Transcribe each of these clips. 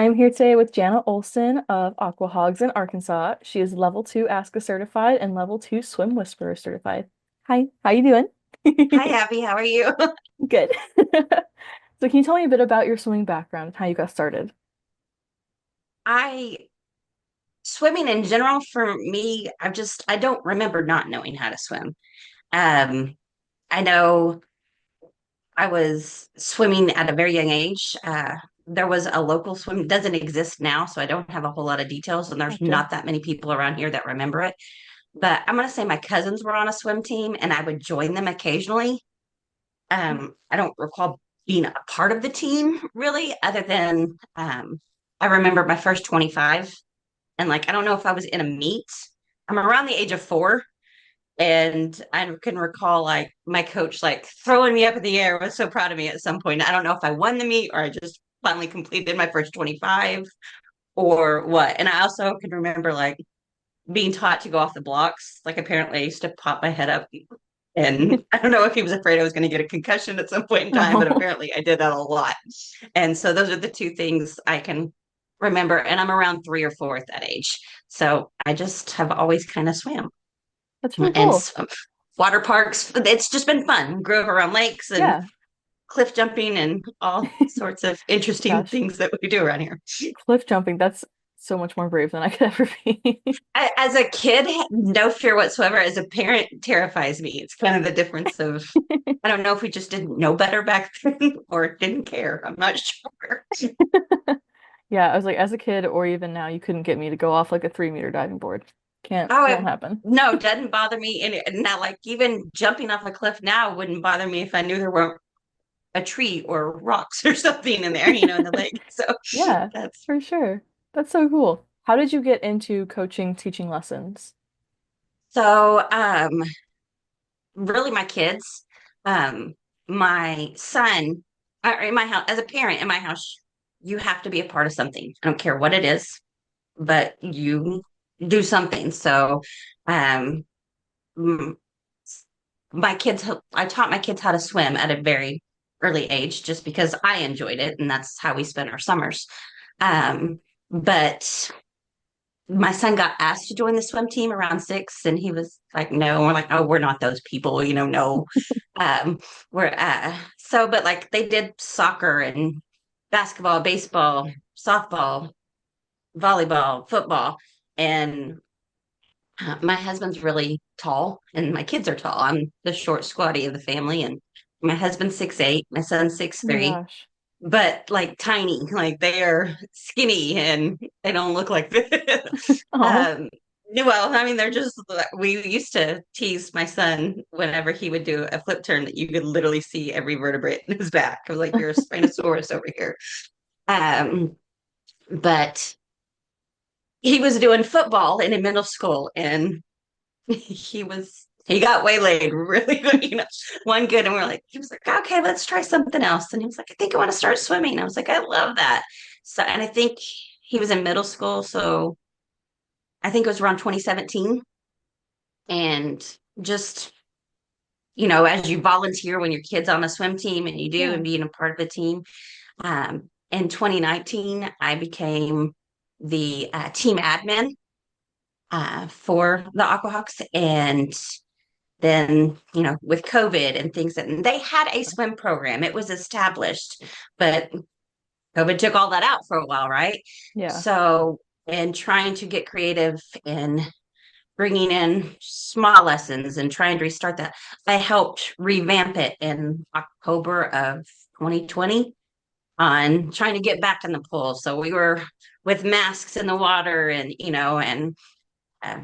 I'm here today with Jana Olson of Aqua Hogs in Arkansas. She is level 2 ASCA certified and level 2 Swim Whisperer certified. Hi, how you Hi, doing? Abby. How are you? Good. So can you tell me a bit about your swimming background and how you got started? I Swimming in general for me, I don't remember not knowing how to swim. Um, I know I was swimming at a very young age. There was a local swim, it doesn't exist now, so I don't have a whole lot of details, and there's Gotcha. not that many people around here that remember it. But I'm gonna say my cousins were on a swim team and I would join them occasionally. I don't recall being a part of the team really, other than I remember my first 25. And like I don't know if I was in a meet. I'm around the age of 4, and I can recall like my coach like throwing me up in the air, was so proud of me at some point. I don't know if I won the meet or I just finally completed my first 25 or what. And I also can remember like being taught to go off the blocks. Like apparently I used to pop my head up, and I don't know if he was afraid I was going to get a concussion at some point in time, but Oh, apparently I did that a lot. And so those are the two things I can remember. And I'm around 3 or 4 at that age. So I just have always kind of swam that's really and cool. water parks. It's just been fun. Grew up around lakes and Yeah. cliff jumping and all sorts of interesting Gosh, things that we do around here. cliff jumping, that's so much more brave than I could ever be. As a kid, no fear whatsoever. As a parent, terrifies me. It's kind of the difference of, I don't know if we just didn't know better back then or didn't care. I'm not sure. Yeah, I was like, as a kid or even now, you couldn't get me to go off like a 3-meter diving board. Oh, Won't happen. no, doesn't bother me. And now, like, even jumping off a cliff now wouldn't bother me if I knew there weren't a tree or rocks or something in there, in the lake. So Yeah, that's for sure. That's so cool. How did you get into coaching, teaching lessons? so, really my kids. My son, in my house, as a parent in my house, you have to be a part of something. I don't care what it is, but you do something. So, um, m- I taught my kids how to swim at a very early age just because I enjoyed it and that's how we spent our summers. But my son got asked to join the swim team around 6 and he was like, no. And we're like, oh, we're not those people, no. We're so but like they did soccer and basketball, baseball, softball, volleyball, football, and my husband's really tall and my kids are tall. I'm the short squatty of the family, and my husband's 6'8", my son's six Oh my three, gosh. but like tiny, like they are skinny and they don't look like this. Oh, um, well, I mean, they're just, we used to tease my son whenever he would do a flip turn that you could literally see every vertebrae in his back. I was like, you're a Spinosaurus over here. Um, but he was doing football in a middle school and he got waylaid really good, one good. And we're like, he was like, okay, let's try something else. And he was like, I think I want to start swimming. I was like, I love that. So, and I think he was in middle school. So I think it was around 2017. And just, as you volunteer when your kid's on a swim team and you do yeah. and being a part of a team. In 2019, I became the team admin for the Aquahawks. And then, with COVID and things, and they had a swim program, it was established, but COVID took all that out for a while, right? Yeah. So, and trying to get creative in bringing in small lessons and trying to restart that, I helped revamp it in October of 2020 on trying to get back in the pool. So we were with masks in the water and, and uh,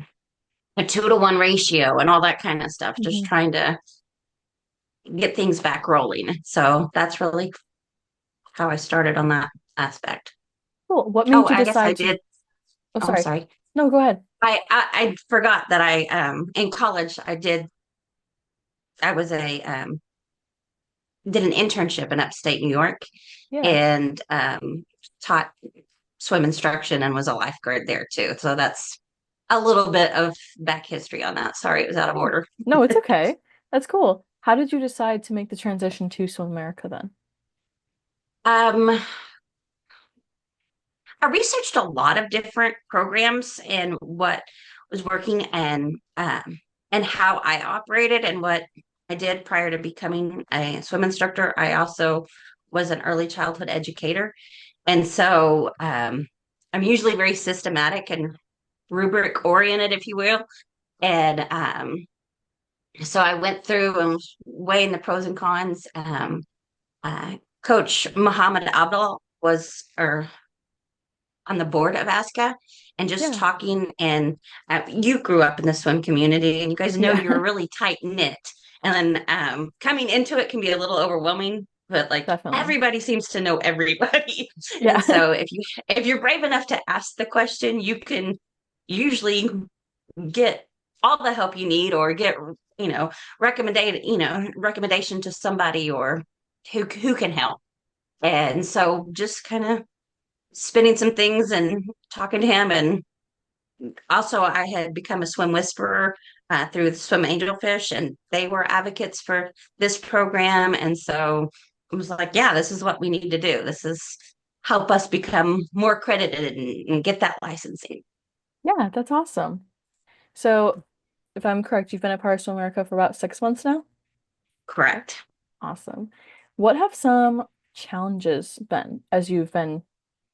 a 2-to-1 ratio and all that kind of stuff, just Mhm. trying to get things back rolling. So that's really how I started on that aspect. Cool. What Oh, made you I guess I decide to? did. Oh, Oh, I'm sorry. sorry. No, go ahead. I forgot that I in college I was a did an internship in upstate New York Yeah. and taught swim instruction and was a lifeguard there too. So that's a little bit of back history on that. Sorry, it was out of Yeah. order. No, it's okay. That's cool. How did you decide to make the transition to Swim America then? Um, I researched a lot of different programs and what was working and how I operated and what I did prior to becoming a swim instructor. I also was an early childhood educator. And so I'm usually very systematic and rubric oriented, if you will. And so I went through and was weighing the pros and cons. Coach Muhammad Abdul was or on the board of ASCA and just Yeah. talking. And you grew up in the swim community and you guys know Yeah, you're really tight knit. And then coming into it can be a little overwhelming, but like definitely. everybody seems to know everybody. And Yeah. so if you're brave enough to ask the question, you can usually get all the help you need or get recommendation to somebody or who can help. And so just kind of spinning some things and talking to him. And also, I had become a swim whisperer through the Swim Angelfish, and they were advocates for this program. And so I was like, yeah, this is what we need to do. This is help us become more accredited and get that licensing. Yeah, that's awesome. So, if I'm correct, you've been a part of Swim America for about 6 months now? Correct. Awesome. What have some challenges been as you've been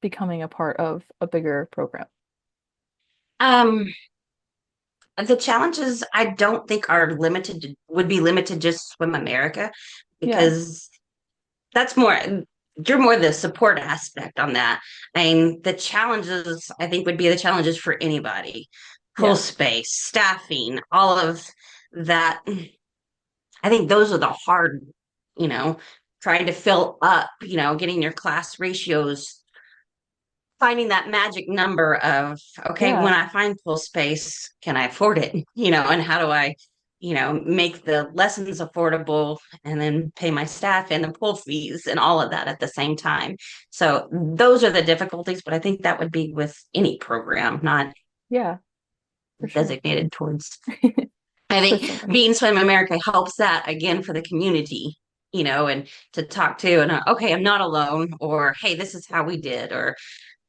becoming a part of a bigger program? Um, the challenges I don't think are would be limited just Swim America Yeah, because that's more you're more the support aspect on that. I mean, the challenges I think would be the challenges for anybody. Pool yeah, space, staffing, all of that. I think those are the hard, you know, trying to fill up, getting your class ratios, finding that magic number of, okay, when yeah, I find pool space, can I afford it? And how do I, make the lessons affordable and then pay my staff and the pool fees and all of that at the same time. So those are the difficulties, but I think that would be with any program, not yeah, for sure. designated towards. I For think sure. being Swim America helps that again for the community, and to talk to and okay, I'm not alone, or hey, this is how we did, or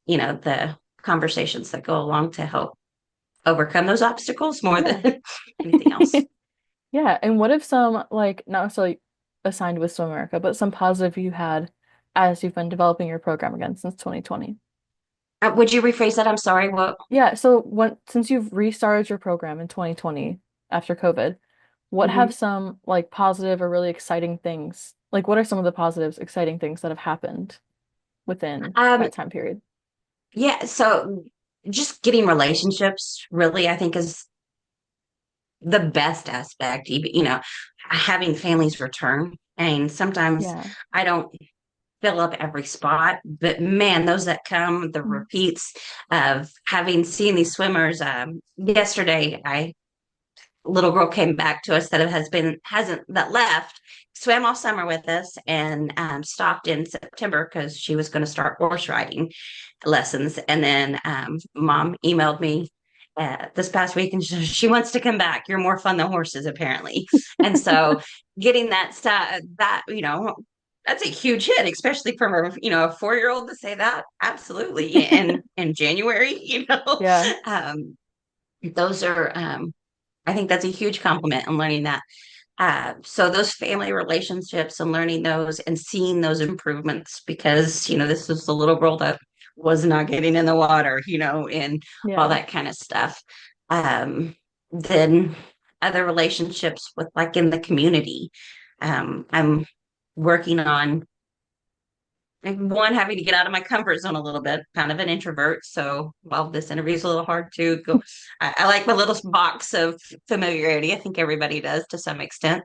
the conversations that go along to help overcome those obstacles more Yeah. than anything else. Yeah, and what if some like not necessarily assigned with Swim America, but some positive you had as you've been developing your program again since 2020? Would you rephrase that? I'm sorry. What? Yeah, so since you've restarted your program in 2020 after COVID, what have Mhm. some like positive or really exciting things? Like what are some of the positives, exciting things that have happened within Um, that time period? yeah, so just getting relationships really, I think, is the best aspect. Having families return. And sometimes Yeah. I don't fill up every spot. But man, those that come, the Mm. repeats of having seen these swimmers. Yesterday, I little girl came back to us that hasn't that left, swam all summer with us, and stopped in September because she was going to start horse riding lessons. And then mom emailed me this past week and she wants to come back. You're more fun than horses, apparently. And so getting that that's a huge hit, especially from a 4-year-old to say that. Absolutely. In January, Yeah. those are, I think that's a huge compliment in learning that. So those family relationships and learning those and seeing those improvements because, this was the little girl that was not getting in the water, and all Yeah. that kind of stuff. Then other relationships with like in the community. I'm working on one having to get out of my comfort zone a little bit, kind of an introvert. So while this interview is a little hard to go, I like my little box of familiarity. I think everybody does to some extent.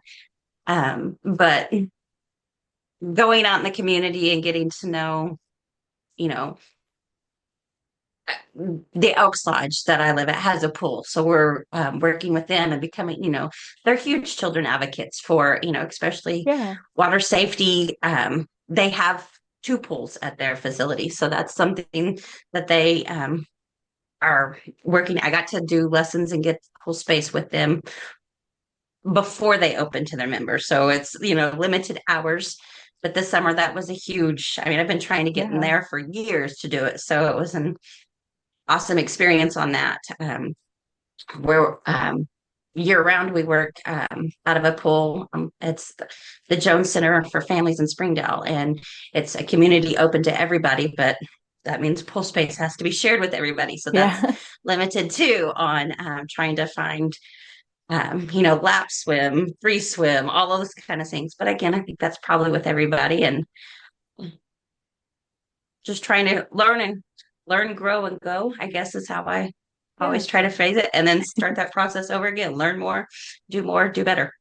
But going out in the community and getting to know, you know, the Elks Lodge that I live at has a pool. So we're working with them and becoming, they're huge children advocates for, especially Yeah. water safety. They have two pools at their facility. So that's something that they are working. I got to do lessons and get pool space with them before they open to their members. So it's, limited hours But this summer that was a huge, I mean, I've been trying to get in Yeah. there for years to do it. So it was an awesome experience on that. Where year round we work out of a pool. It's the Jones Center for Families in Springdale, and it's a community open to everybody, but that means pool space has to be shared with everybody. So that's Yeah. limited too on trying to find, lap swim, free swim, all of those kind of things. But again, I think that's probably with everybody, and just trying to learn, grow, and go, I guess is how I Yeah. always try to phrase it, and then start that process over again. Learn more, do better.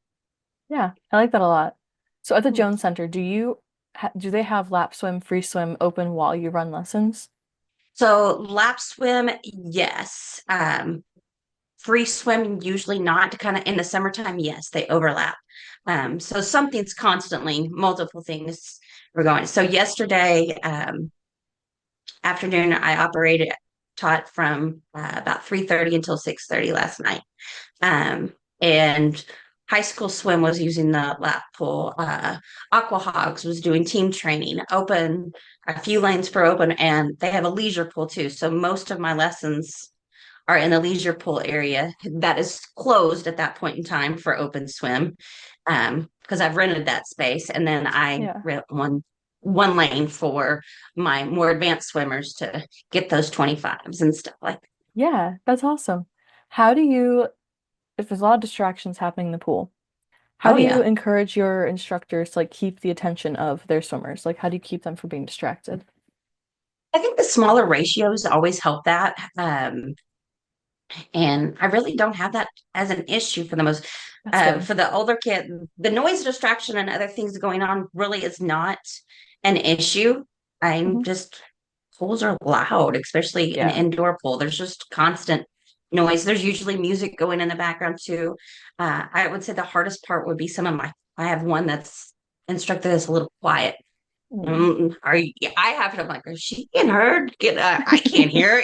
Yeah. I like that a lot. So at the Hmm. Jones Center, do they have lap swim, free swim open while you run lessons? So lap swim, yes. Free swim, usually not. Kind of in the summertime, yes, they overlap. So something's constantly, multiple things were going. So yesterday afternoon, I taught from about 3:30 until 6:30 last night. And high school swim was using the lap pool. Aqua Hogs was doing team training, open, a few lanes for open, and they have a leisure pool too. So most of my lessons are in the leisure pool area that is closed at that point in time for open swim. Because I've rented that space, and then I Yeah. rent one lane for my more advanced swimmers to get those 25s and stuff like that. Yeah, that's awesome. How do you, if there's a lot of distractions happening in the pool, how Oh do you yeah. encourage your instructors to like keep the attention of their swimmers? Like how do you keep them from being distracted? I think the smaller ratios always help that. And I really don't have that as an issue for the most, That's good. for the older kid. The noise distraction and other things going on really is not an issue. I'm Hmm. just, pools are loud, especially an Yeah. indoor pool. There's just constant noise. There's usually music going in the background too. I would say the hardest part would be I have one that's instructor that's a little quiet. Mm. Are you, I have it. I'm like, is she getting heard? I can't hear.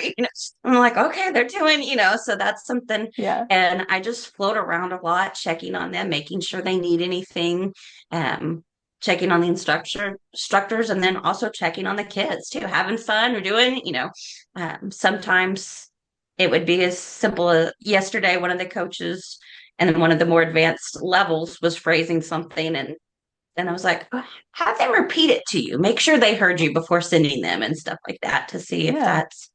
I'm like, okay, they're doing, so that's something. Yeah. And I just float around a lot, checking on them, making sure they need anything, um, checking on the instructors, and then also checking on the kids too, having fun or doing, sometimes it would be as simple as yesterday, one of the coaches and one of the more advanced levels was phrasing something, and I was like, "Oh, have them repeat it to you. Make sure they heard you before sending them and stuff like that to see if Yeah. that's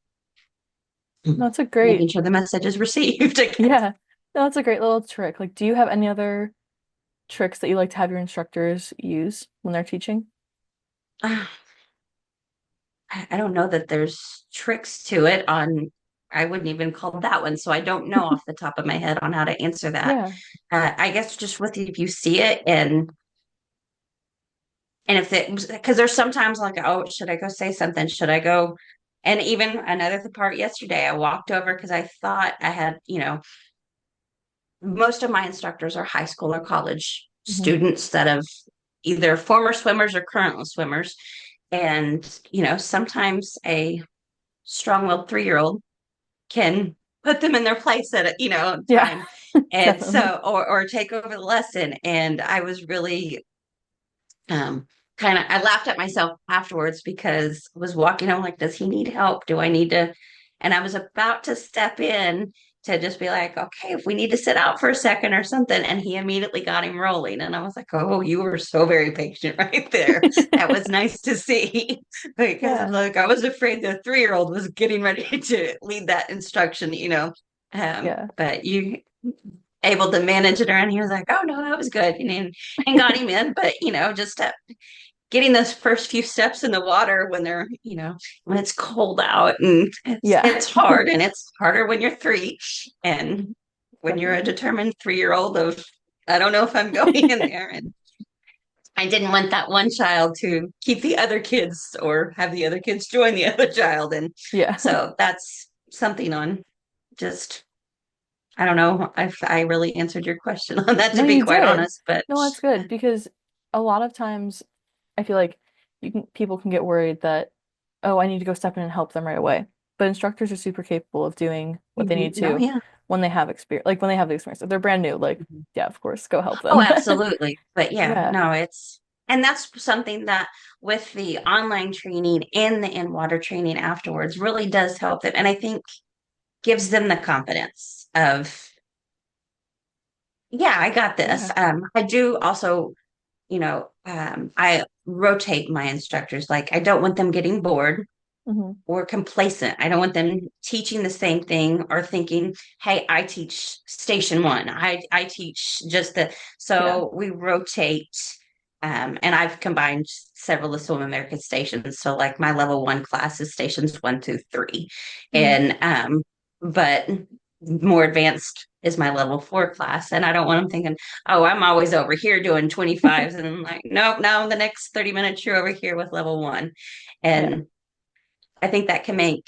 No, it's a making great, sure the message is received." I guess. yeah. No, it's a great little trick. Like, do you have any other tricks that you like to have your instructors use when they're teaching? Uh, I don't know that there's tricks to it on, I wouldn't even call that one. So I don't know off the top of my head on how to answer that. Yeah. I guess just with if you see it and if it, because there's sometimes like, oh, should I go say something? Should I go? And even another part yesterday, I walked over because I thought I had, most of my instructors are high school or college Hmm. students that have either former swimmers or current swimmers. And, sometimes a strong-willed 3-year-old can put them in their place at a, Yeah. time. And Definitely. so, or take over the lesson. And I was really kind of, I laughed at myself afterwards because I was walking. I'm like, does he need help? Do I need to? And I was about to step in to just be like, okay, if we need to sit out for a second or something. And he immediately got him rolling. And I was like, oh, you were so very patient right there. That was nice to see because I'm Yeah. like, I was afraid the 3-year-old was getting ready to lead that instruction, Yeah. but you able to manage it around. He was like, oh no, that was good. And got him in. But, just getting those first few steps in the water when they're, when it's cold out and it's Yeah. it's hard and it's harder when you're 3 and when you're a Definitely. determined 3-year-old of I don't know if I'm going in there. And I didn't want that one child to keep the other kids or have the other kids join the other child. And Yeah. so that's something on just I don't know if I really answered your question on that, No, to be you quite did. honest, but No, that's good because a lot of times I feel like people can get worried that, oh, I need to go step in and help them right away. But instructors are super capable of doing what they need oh to yeah. when they have experience, like when they have the experience. If they're brand new, like, Mhm. yeah, of course, go help Oh, them. absolutely. But yeah, Yeah. no, it's And that's something that with the online training and the in water training afterwards really does help them. And I think gives them the confidence of, yeah, I got this. Yeah. I do also, I rotate my instructors. Like I don't want them getting bored Hmm. or complacent. I don't want them teaching the same thing or thinking, hey, I teach station one. I teach just the, Yeah. so we rotate. And I've combined several of Swim America stations. So like my level one class is stations 1 through 3. Hmm. And, but more advanced is my level 4 class. And I don't want them thinking, oh, I'm always over here doing 25s. And I'm like, nope, no, the next 30 minutes you're over here with level one. Yeah. And I think that can make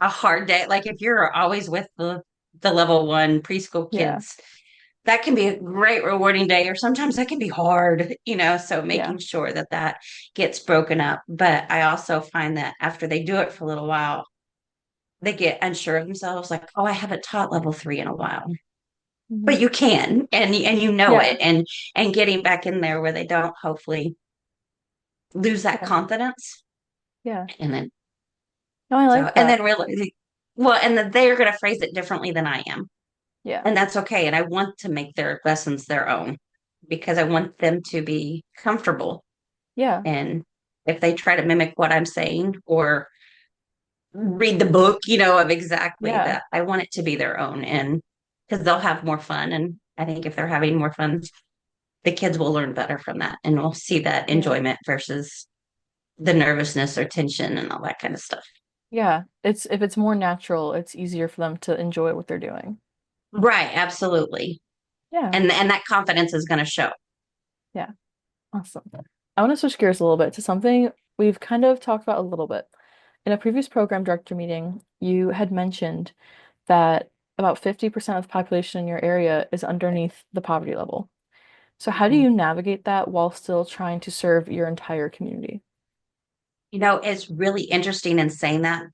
a hard day. Like if you're always with the level one preschool Yeah. kids, that can be a great rewarding day, or sometimes that can be hard, so Yeah. making sure that that gets broken up. But I also find that after they do it for a little while, they get unsure of themselves, like, oh, I haven't taught level 3 in a while. Hmm. But you can, and you know it, Yeah. and getting back in there where they don't hopefully lose that Yeah. confidence. Yeah. And then No, I so like and that. then really, well, and then they're going to phrase it differently than I am. Yeah. And that's okay. And I want to make their lessons their own because I want them to be comfortable. Yeah. And if they try to mimic what I'm saying or read the book, of exactly Yeah. that, I want it to be their own. And because they'll have more fun. And I think if they're having more fun, the kids will learn better from that and we'll see that Yeah. enjoyment versus the nervousness or tension and all that kind of stuff. Yeah. It's if it's more natural, it's easier for them to enjoy what they're doing. Right. Absolutely. Yeah. And that confidence is going to show. Yeah. Awesome. I want to switch gears a little bit to something we've kind of talked about a little bit. In a previous program director meeting, you had mentioned that about 50% of the population in your area is underneath the poverty level. So how do you navigate that while still trying to serve your entire community? It's really interesting in saying that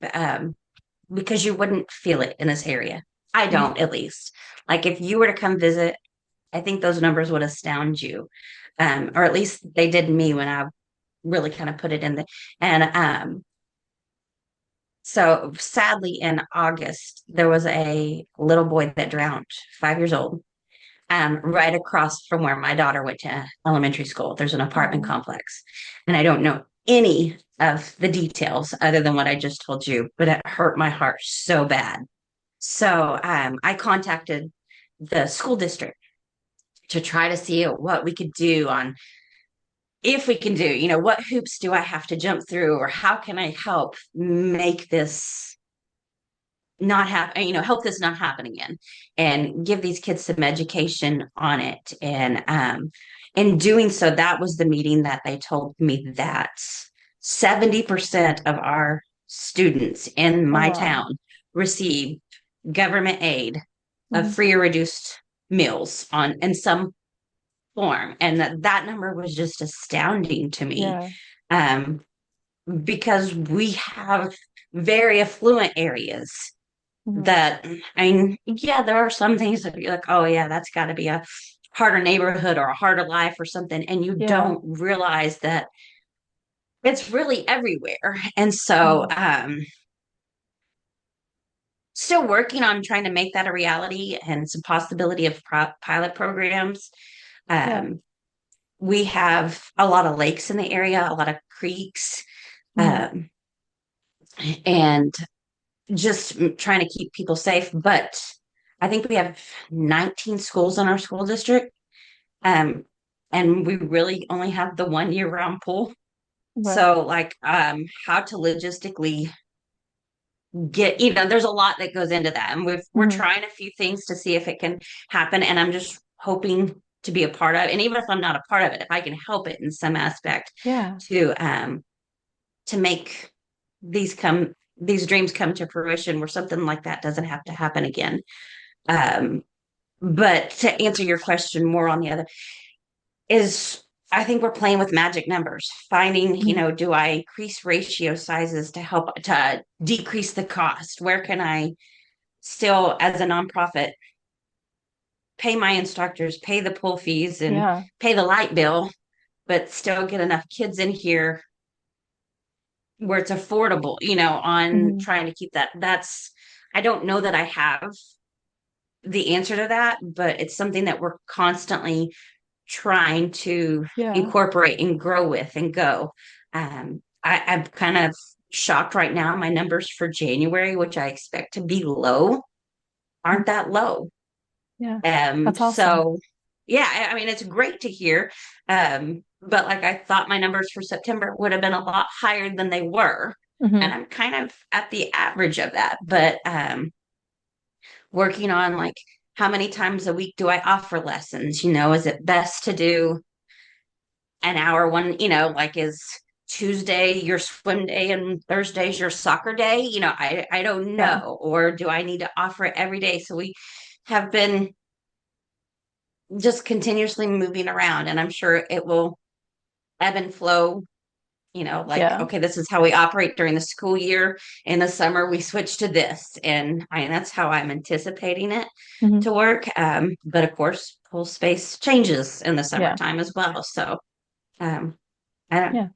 because you wouldn't feel it in this area. I Mhm. don't, at least. Like if you were to come visit, I think those numbers would astound you. Or at least they did me when I really kind of put it in the and so sadly in August there was a little boy that drowned, 5 years old, right across from where my daughter went to elementary school. There's an apartment Oh, complex, and I don't know any of the details other than what I just told you, but it hurt my heart so bad. So I contacted the school district to try to see what we could do on if we can do, what hoops do I have to jump through, or how can I help make this not happen, help this not happen again and give these kids some education on it. And in doing so, that was the meeting that they told me that 70% of our students in oh my wow. town receive government aid of Hmm. free or reduced meals on in some form. And that number was just astounding to me. Yeah. Um, because we have very affluent areas Hmm. that, I mean, yeah, there are some things that you're like, oh yeah, that's got to be a harder neighborhood or a harder life or something, and you Yeah. don't realize that it's really everywhere. And so, Hmm. still working on trying to make that a reality and some possibility of pilot programs. Yeah. Um, we have a lot of lakes in the area, a lot of creeks, Hmm. um, and just trying to keep people safe. But I think we have 19 schools in our school district. Um, and we really only have the 1 year round pool. Okay. So like how to logistically get, there's a lot that goes into that. And we're Hmm. trying a few things to see if it can happen. And I'm just hoping to be a part of it. And even if I'm not a part of it, if I can help it in some aspect Yeah. to make these dreams come to fruition where something like that doesn't have to happen again. Um, but to answer your question more on the other is I think we're playing with magic numbers, finding, Hmm. do I increase ratio sizes to help to decrease the cost? Where can I still, as a nonprofit, pay my instructors, pay the pool fees, and Yeah. pay the light bill, but still get enough kids in here where it's affordable, on Hmm. trying to keep that. I don't know that I have the answer to that, but it's something that we're constantly trying to Yeah. incorporate and grow with and go. I'm kind of shocked right now. My numbers for January, which I expect to be low, aren't that low. Yeah. That's awesome. So yeah, I mean, it's great to hear. But like I thought my numbers for September would have been a lot higher than they were. And Hmm. I'm kind of at the average of that. But working on like how many times a week do I offer lessons? Is it best to do an hour one, like is Tuesday your swim day and Thursday's your soccer day? I don't Yeah. know. Or do I need to offer it every day? So we have been just continuously moving around, and I'm sure it will ebb and flow. Like, Yeah. okay, this is how we operate during the school year. In the summer, we switch to this. And that's how I'm anticipating it Hmm. to work. But of course, pool space changes in the Yeah. summertime as well. So um, I don't, Yeah.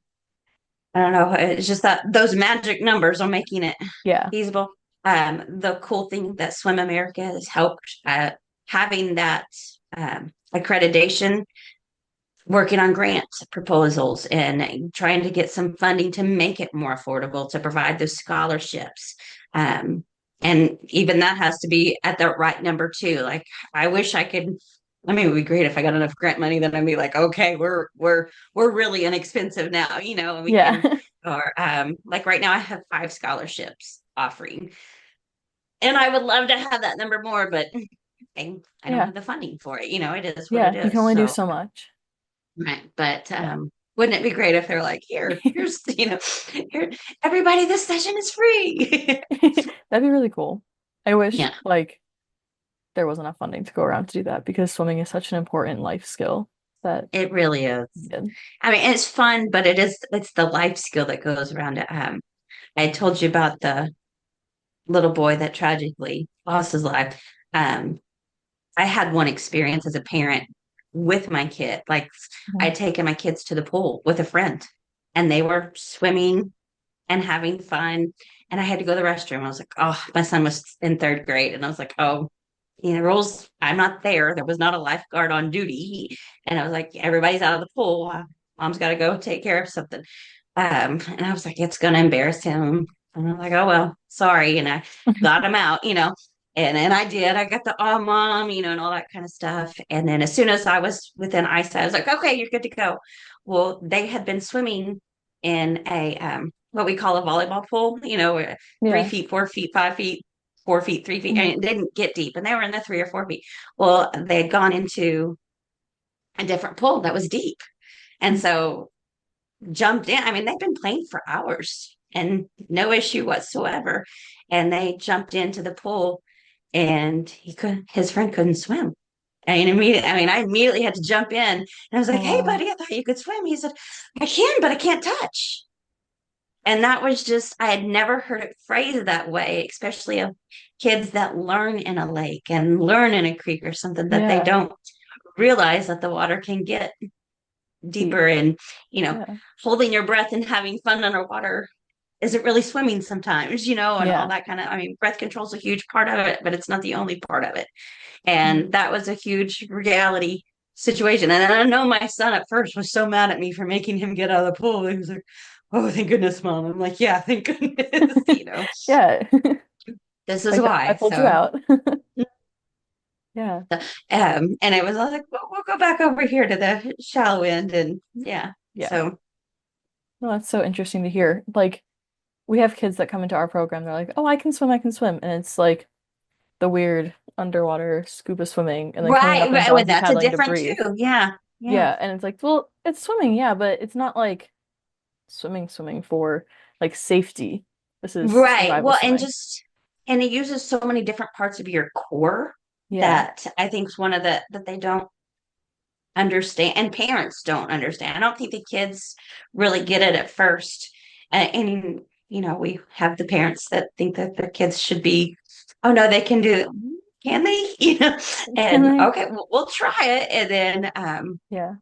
I don't know. It's just that those magic numbers are making it Yeah. feasible. The cool thing that Swim America has helped having that accreditation, working on grant proposals and trying to get some funding to make it more affordable to provide those scholarships. Um, and even that has to be at the right number too. Like I wish I could. I mean, it would be great if I got enough grant money that I'd be like, okay, we're really inexpensive now, and we Yeah. can. Or like right now, I have 5 scholarships offering, and I would love to have that number more, but I don't Yeah. have the funding for it. It is what it Yeah. You can is. only do So so much. right. But Yeah. wouldn't it be great if they're like, here's, here, everybody, this session is free. That'd be really cool. I wish Yeah, like there was enough funding to go around to do that because swimming is such an important life skill that it really is. needed. I mean, it's fun, but it's the life skill that goes around it. I told you about the little boy that tragically lost his life. Um, I had one experience as a parent with my kid. Like Mhm. I'd taken my kids to the pool with a friend and they were swimming and having fun. And I had to go to the restroom. I was like, oh, my son was in 3rd grade. And I was like, oh, rules, I'm not there. There was not a lifeguard on duty. And I was like, everybody's out of the pool. Mom's got to go take care of something. And I was like, it's going to embarrass him. And I'm like, oh, well, sorry. And I got him out, and I did. I got the, oh, mom, and all that kind of stuff. And then as soon as I was within eyesight, I was like, okay, you're good to go. Well, they had been swimming in a, what we call a volleyball pool, 3 Yeah. feet, 4 feet, 5 feet, 4 feet, 3 feet, Mhm. and it didn't get deep. And they were in the 3 or 4 feet. Well, they had gone into a different pool that was deep. And so jumped in. I mean, they've been playing for hours and no issue whatsoever. And they jumped into the pool and his friend couldn't swim. I immediately had to jump in and I was like, hey, Oh, buddy, I thought you could swim. He said, I can, but I can't touch. And that was just, I had never heard it phrased that way, especially of kids that learn in a lake and learn in a creek or something that they yeah. don't realize that the water can get Deep. deeper and, you know, Yeah. holding your breath and having fun underwater isn't really swimming sometimes, and all Yeah. that kind of, breath control is a huge part of it, but it's not the only part of it. Mhm. And that was a huge reality situation. And I know my son at first was so mad at me for making him get out of the pool. He was like, oh, thank goodness, mom. I'm like, yeah, thank goodness, Yeah. this is Like that I why. pulled you So, out. Yeah. and it was like, well, we'll go back over here to the shallow end. And yeah, Yeah. so No, that's so interesting to hear. Like we have kids that come into our program, they're like, "Oh, I can swim, I can swim." And it's like the weird underwater scuba swimming and then coming right, up and right. Well, donkey that's a paddling to different breathe. too. Yeah, yeah. Yeah, and it's like, well, it's swimming, yeah, but it's not like swimming for like safety. This is Right. survival Well, swimming. and it uses so many different parts of your core Yeah. that I think is one of the that they don't understand and parents don't understand. I don't think the kids really get it at first. And we have the parents that think that the kids should be, oh no, they can do it. can they? Can And I? okay, we'll try it. And Yeah.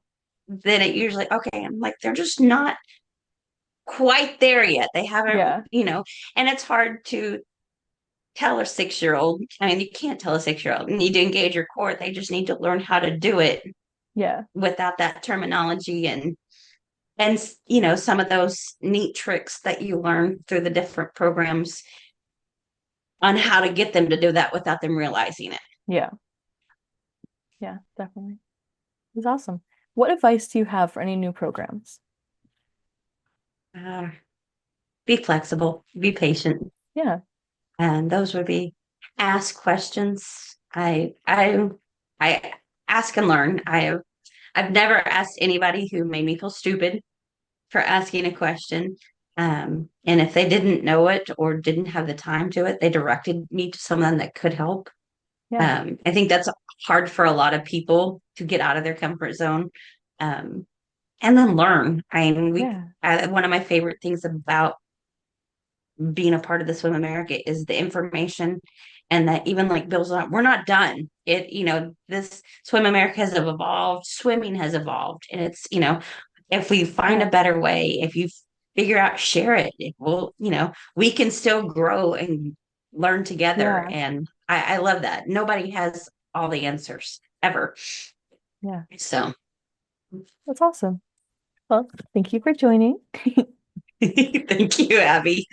then it usually, okay, I'm like, they're just not quite there yet. They haven't, Yeah. and it's hard to tell a 6-year-old. I mean, you can't tell a 6-year-old. You need to engage your core. They just need to learn how to do it Yeah. without that terminology and some of those neat tricks that you learn through the different programs on how to get them to do that without them realizing it. Yeah. Yeah, definitely. It's awesome. What advice do you have for any new programs? Uh, be flexible, be patient, Yeah. and those would be ask questions. I ask and learn. I've never asked anybody who made me feel stupid for asking a question. And if they didn't know it or didn't have the time to it, they directed me to someone that could help. Yeah. I think that's hard for a lot of people to get out of their comfort zone, um, and then learn. I mean, Yeah. one of my favorite things about being a part of the Swim America is the information, and that even like Bill's not, we're not done. This Swim America has evolved, swimming has evolved, and if we find a Yeah. better way, if you figure out, share it, we can still grow and learn together. Yeah. And I love that. Nobody has all the answers ever. Yeah. So That's awesome. Well, thank you for joining. thank you, Abby.